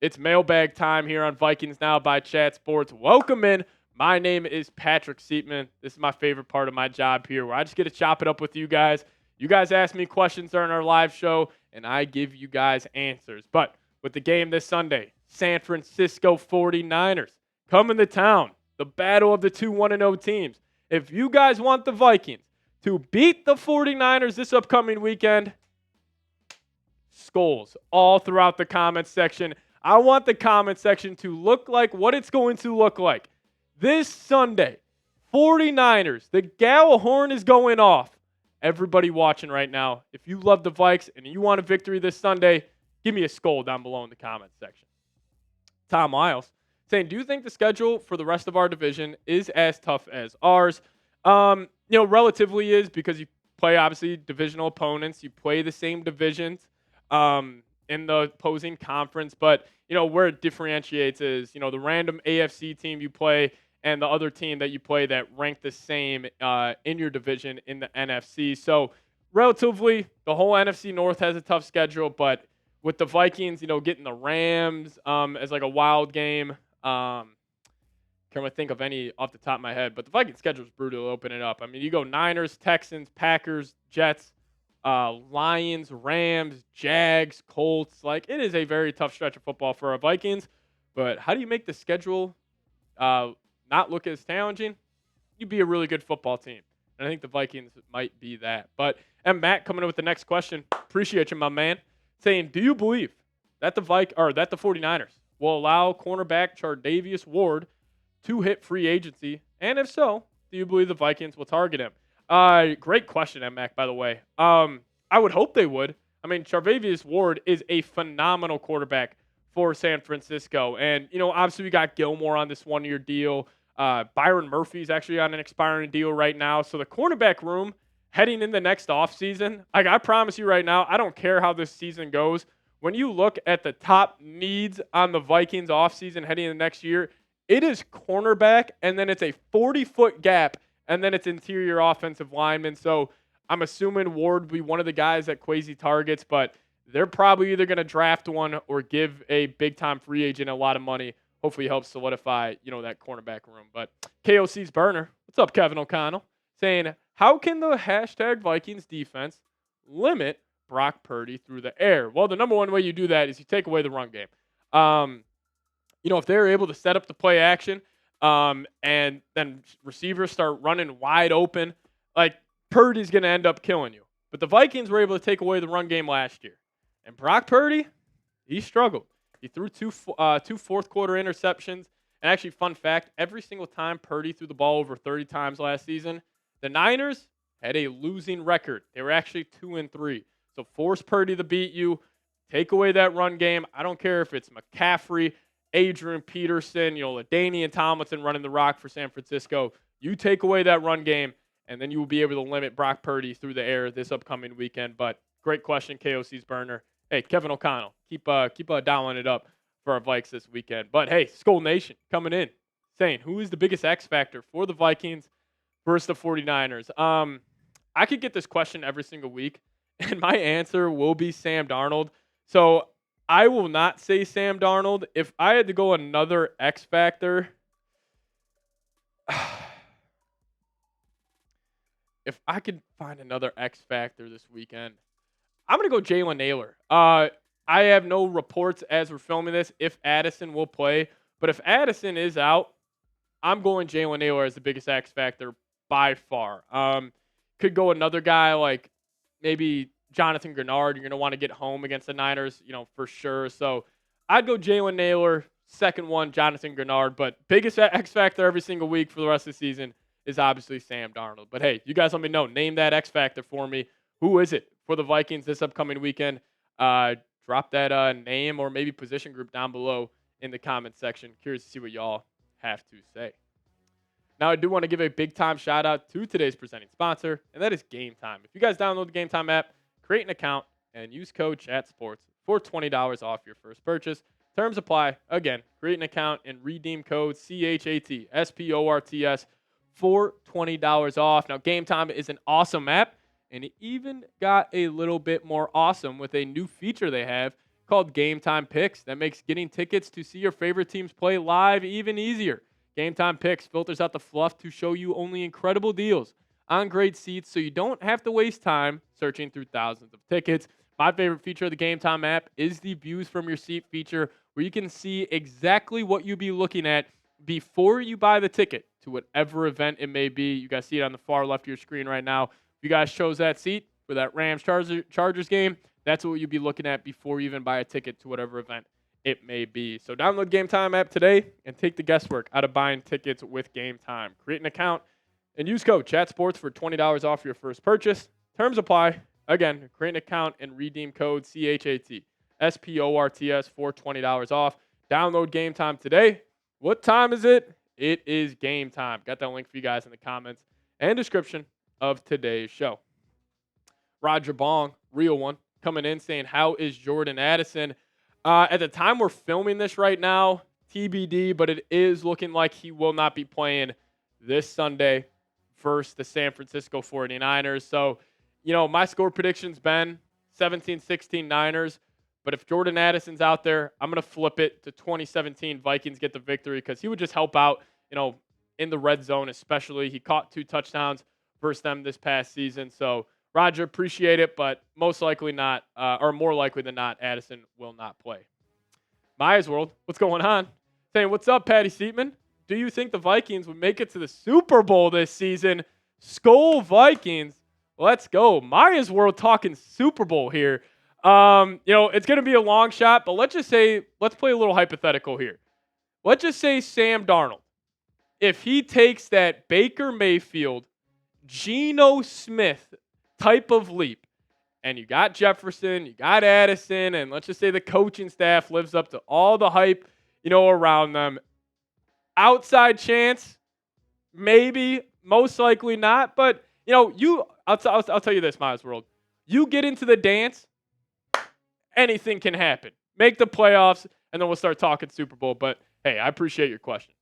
It's mailbag time here on Vikings Now by Chat Sports. Welcome in. My name is Patrick Siepman. This is my favorite part of my job here, where I just get to chop it up with you guys. You guys ask me questions during our live show, and I give you guys answers. But with the game this Sunday, San Francisco 49ers coming to town, the battle of the two 1-0 teams. If you guys want the Vikings to beat the 49ers this upcoming weekend, skulls all throughout the comment section. I want the comment section to look like what it's going to look like. This Sunday, 49ers, the Gallahorn is going off. Everybody watching right now, if you love the Vikes and you want a victory this Sunday, give me a skull down below in the comment section. Tom Miles saying, do you think the schedule for the rest of our division is as tough as ours? Relatively is, because you play, obviously, divisional opponents. You play the same divisions in the opposing conference. But, where it differentiates is, the random AFC team you play and the other team that you play that rank the same in your division in the NFC. So, relatively, the whole NFC North has a tough schedule. But with the Vikings, getting the Rams as like a wild game, can't really think of any off the top of my head, but the Vikings schedule is brutal to open it up. I mean, you go Niners, Texans, Packers, Jets, Lions, Rams, Jags, Colts. Like, it is a very tough stretch of football for our Vikings. But how do you make the schedule not look as challenging? You be a really good football team. And I think the Vikings might be that. But, and Matt coming in with the next question. Appreciate you, my man. Saying, do you believe that the 49ers will allow cornerback Charvarius Ward to hit free agency? And if so, do you believe the Vikings will target him? Great question, M-Mac, by the way. I would hope they would. I mean, Charvarius Ward is a phenomenal quarterback for San Francisco. And, obviously we got Gilmore on this one-year deal. Byron Murphy's actually on an expiring deal right now. So the cornerback room heading in the next offseason, I promise you right now, I don't care how this season goes. When you look at the top needs on the Vikings offseason heading into next year, it is cornerback, and then it's a 40-foot gap, and then it's interior offensive linemen. So I'm assuming Ward will be one of the guys that Kwesi targets, but they're probably either going to draft one or give a big-time free agent a lot of money. Hopefully helps solidify, that cornerback room. But KOC's burner, what's up, Kevin O'Connell, saying, how can the #Vikings defense limit Brock Purdy through the air? Well, the number one way you do that is you take away the run game. If they're able to set up the play action and then receivers start running wide open, like, Purdy's going to end up killing you. But the Vikings were able to take away the run game last year. And Brock Purdy, he struggled. He threw two fourth-quarter interceptions. And actually, fun fact, every single time Purdy threw the ball over 30 times last season, the Niners had a losing record. They were actually 2-3. So force Purdy to beat you. Take away that run game. I don't care if it's McCaffrey, Adrian Peterson, LaDainian Tomlinson running the rock for San Francisco. You take away that run game, and then you will be able to limit Brock Purdy through the air this upcoming weekend. But great question, KOC's burner. Hey, Kevin O'Connell, keep dialing it up for our Vikes this weekend. But hey, Skull Nation coming in, saying, who is the biggest X factor for the Vikings versus the 49ers? I could get this question every single week, and my answer will be Sam Darnold. So I will not say Sam Darnold. If I had to go another X factor, if I could find another X factor this weekend, I'm going to go Jalen Naylor. I have no reports as we're filming this if Addison will play. But if Addison is out, I'm going Jalen Naylor as the biggest X factor by far. Could go another guy like maybe Jonathan Grenard. You're going to want to get home against the Niners, for sure. So I'd go Jalen Naylor. Second one, Jonathan Grenard. But biggest X factor every single week for the rest of the season is obviously Sam Darnold. But hey, you guys let me know. Name that X factor for me. Who is it for the Vikings this upcoming weekend? Drop that name or maybe position group down below in the comment section. Curious to see what y'all have to say. Now, I do want to give a big-time shout-out to today's presenting sponsor, and that is Game Time. If you guys download the Game Time app, create an account, and use code CHATSPORTS for $20 off your first purchase. Terms apply. Again, create an account and redeem code CHATSPORTS for $20 off. Now, Game Time is an awesome app, and it even got a little bit more awesome with a new feature they have called Game Time Picks that makes getting tickets to see your favorite teams play live even easier. Game Time Picks filters out the fluff to show you only incredible deals on great seats so you don't have to waste time searching through thousands of tickets. My favorite feature of the Game Time app is the views from your seat feature, where you can see exactly what you'll be looking at before you buy the ticket to whatever event it may be. You guys see it on the far left of your screen right now. If you guys chose that seat for that Rams-Chargers game, that's what you'll be looking at before you even buy a ticket to whatever event it may be. So download Game Time app today and take the guesswork out of buying tickets with Game Time. Create an account and use code ChatSports for $20 off your first purchase. Terms apply. Again, create an account and redeem code CHATSPORTS for $20 off. Download Game Time today. What time is it? It is game time. Got that link for you guys in the comments and description of today's show. Roger Bong, real one, coming in saying, how is Jordan Addison? At the time we're filming this right now, TBD, but it is looking like he will not be playing this Sunday versus the San Francisco 49ers. So, my score prediction's been 17-16 Niners. But if Jordan Addison's out there, I'm going to flip it to 2017 Vikings get the victory, because he would just help out, in the red zone especially. He caught 2 touchdowns versus them this past season. So, Roger, appreciate it, but most likely not, or more likely than not, Addison will not play. Maya's World, what's going on? Saying, what's up, Patty Siepman? Do you think the Vikings would make it to the Super Bowl this season? Skol Vikings. Let's go. Maya's World talking Super Bowl here. It's going to be a long shot, but let's play a little hypothetical here. Let's just say Sam Darnold, if he takes that Baker Mayfield, Geno Smith type of leap, and you got Jefferson, you got Addison, and let's just say the coaching staff lives up to all the hype, around them. Outside chance, maybe, most likely not, but, I'll tell you this, Miles World. You get into the dance, anything can happen. Make the playoffs, and then we'll start talking Super Bowl. But, hey, I appreciate your question.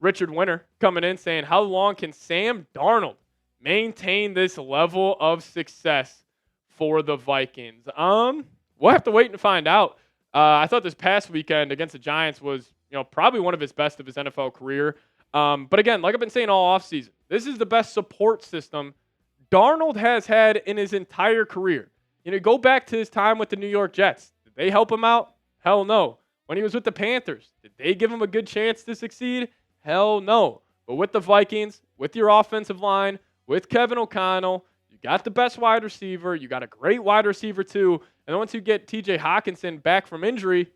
Richard Winter coming in saying, how long can Sam Darnold maintain this level of success for the Vikings? We'll have to wait and find out. I thought this past weekend against the Giants was, probably one of his best of his NFL career. But, again, like I've been saying all offseason, this is the best support system Darnold has had in his entire career. Go back to his time with the New York Jets. Did they help him out? Hell no. When he was with the Panthers, did they give him a good chance to succeed? Hell no. But with the Vikings, with your offensive line, with Kevin O'Connell, you got the best wide receiver. You got a great wide receiver too. And then once you get TJ Hawkinson back from injury,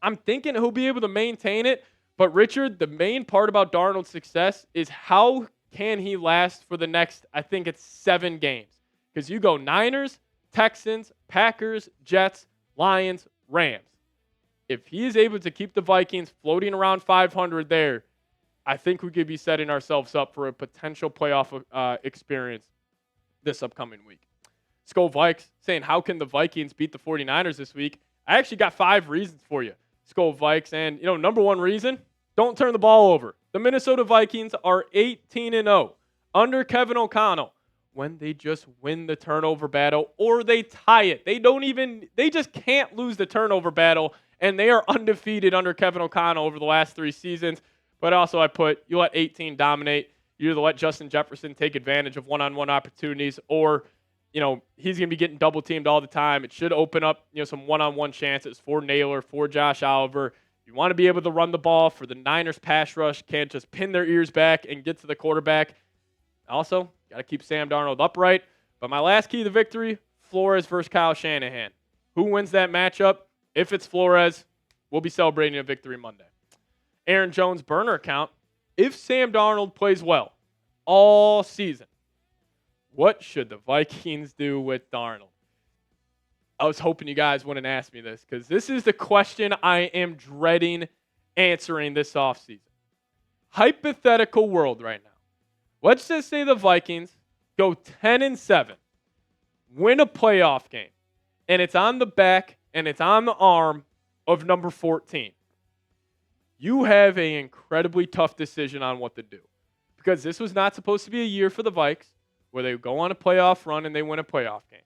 I'm thinking he'll be able to maintain it. But Richard, the main part about Darnold's success is how can he last for the next, I think it's 7 games. Because you go Niners, Texans, Packers, Jets, Lions, Rams. If he is able to keep the Vikings floating around 500 there, I think we could be setting ourselves up for a potential playoff experience this upcoming week. Skol Vikes saying, how can the Vikings beat the 49ers this week? I actually got 5 reasons for you, Skol Vikes. And, number 1 reason, don't turn the ball over. The Minnesota Vikings are 18-0 under Kevin O'Connell when they just win the turnover battle or they tie it. They just can't lose the turnover battle, and they are undefeated under Kevin O'Connell over the last 3 seasons. But also you let 18 dominate. You either let Justin Jefferson take advantage of one-on-one opportunities, or, he's going to be getting double-teamed all the time. It should open up, some one-on-one chances for Naylor, for Josh Oliver. You want to be able to run the ball for the Niners pass rush. Can't just pin their ears back and get to the quarterback. Also, got to keep Sam Darnold upright. But my last key to victory, Flores versus Kyle Shanahan. Who wins that matchup? If it's Flores, we'll be celebrating a victory Monday. Aaron Jones burner account. If Sam Darnold plays well all season, what should the Vikings do with Darnold? I was hoping you guys wouldn't ask me this, because this is the question I am dreading answering this offseason. Hypothetical world right now. Let's just say the Vikings go 10-7, win a playoff game, and it's on the back and it's on the arm of number 14. You have an incredibly tough decision on what to do, because this was not supposed to be a year for the Vikes where they go on a playoff run and they win a playoff game.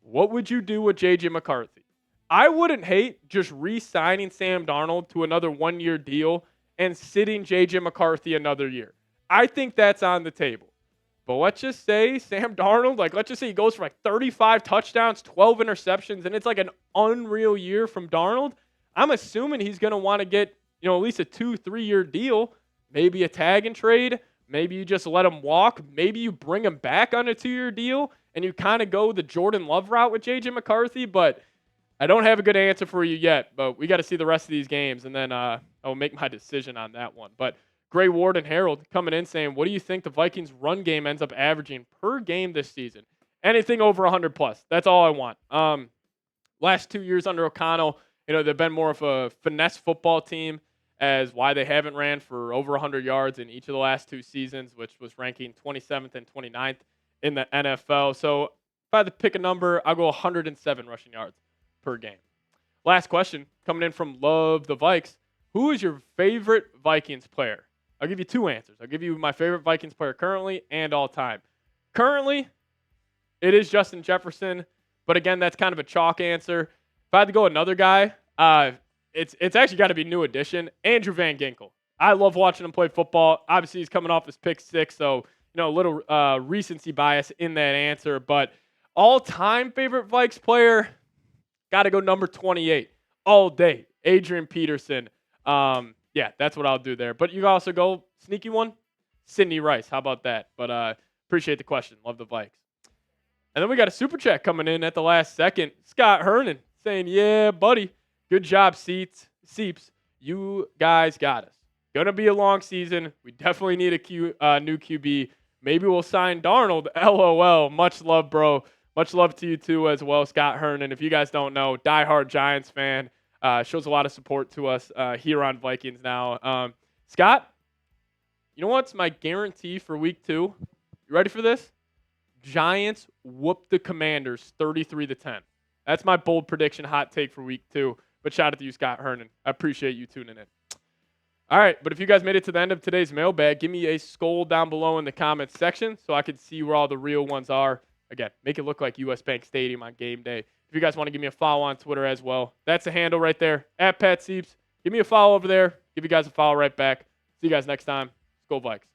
What would you do with J.J. McCarthy? I wouldn't hate just re-signing Sam Darnold to another 1-year deal and sitting J.J. McCarthy another year. I think that's on the table. But let's just say Sam Darnold, let's just say he goes for 35 touchdowns, 12 interceptions, and it's an unreal year from Darnold. I'm assuming he's going to want to get, at least a 2-3 year deal, maybe a tag and trade. Maybe you just let him walk. Maybe you bring him back on a 2-year deal and you kind of go the Jordan Love route with J.J. McCarthy. But I don't have a good answer for you yet. But we got to see the rest of these games, and then I'll make my decision on that one. But Gray Ward and Harold coming in saying, what do you think the Vikings run game ends up averaging per game this season? Anything over 100 plus. That's all I want. Last 2 years under O'Connell, they've been more of a finesse football team, as why they haven't ran for over 100 yards in each of the last 2 seasons, which was ranking 27th and 29th in the NFL. So if I had to pick a number, I'll go 107 rushing yards per game. Last question coming in from Love the Vikes. Who is your favorite Vikings player? I'll give you 2 answers. I'll give you my favorite Vikings player currently and all time. Currently, it is Justin Jefferson, but again, that's kind of a chalk answer. If I had to go another guy, it's actually got to be new addition, Andrew Van Ginkel. I love watching him play football. Obviously, he's coming off his pick 6, so a little recency bias in that answer. But all-time favorite Vikes player, got to go number 28 all day, Adrian Peterson. Yeah, that's what I'll do there. But you can also go sneaky one, Sidney Rice. How about that? But appreciate the question. Love the Vikes. And then we got a super chat coming in at the last second. Scott Hernan saying, yeah, buddy, good job, Seeps. You guys got us. Going to be a long season. We definitely need a new QB. Maybe we'll sign Darnold. LOL. Much love, bro. Much love to you, too, as well, Scott Hernan. If you guys don't know, diehard Giants fan. Shows a lot of support to us here on Vikings Now. Scott, you know what's my guarantee for week 2? You ready for this? Giants whoop the Commanders 33-10. That's my bold prediction, hot take for week 2. But shout out to you, Scott Hernan. I appreciate you tuning in. All right, but if you guys made it to the end of today's mailbag, give me a skull down below in the comments section so I can see where all the real ones are. Again, make it look like US Bank Stadium on game day. If you guys want to give me a follow on Twitter as well, that's the handle right there, @PatSeeps. Give me a follow over there. Give you guys a follow right back. See you guys next time. Skol Vikes.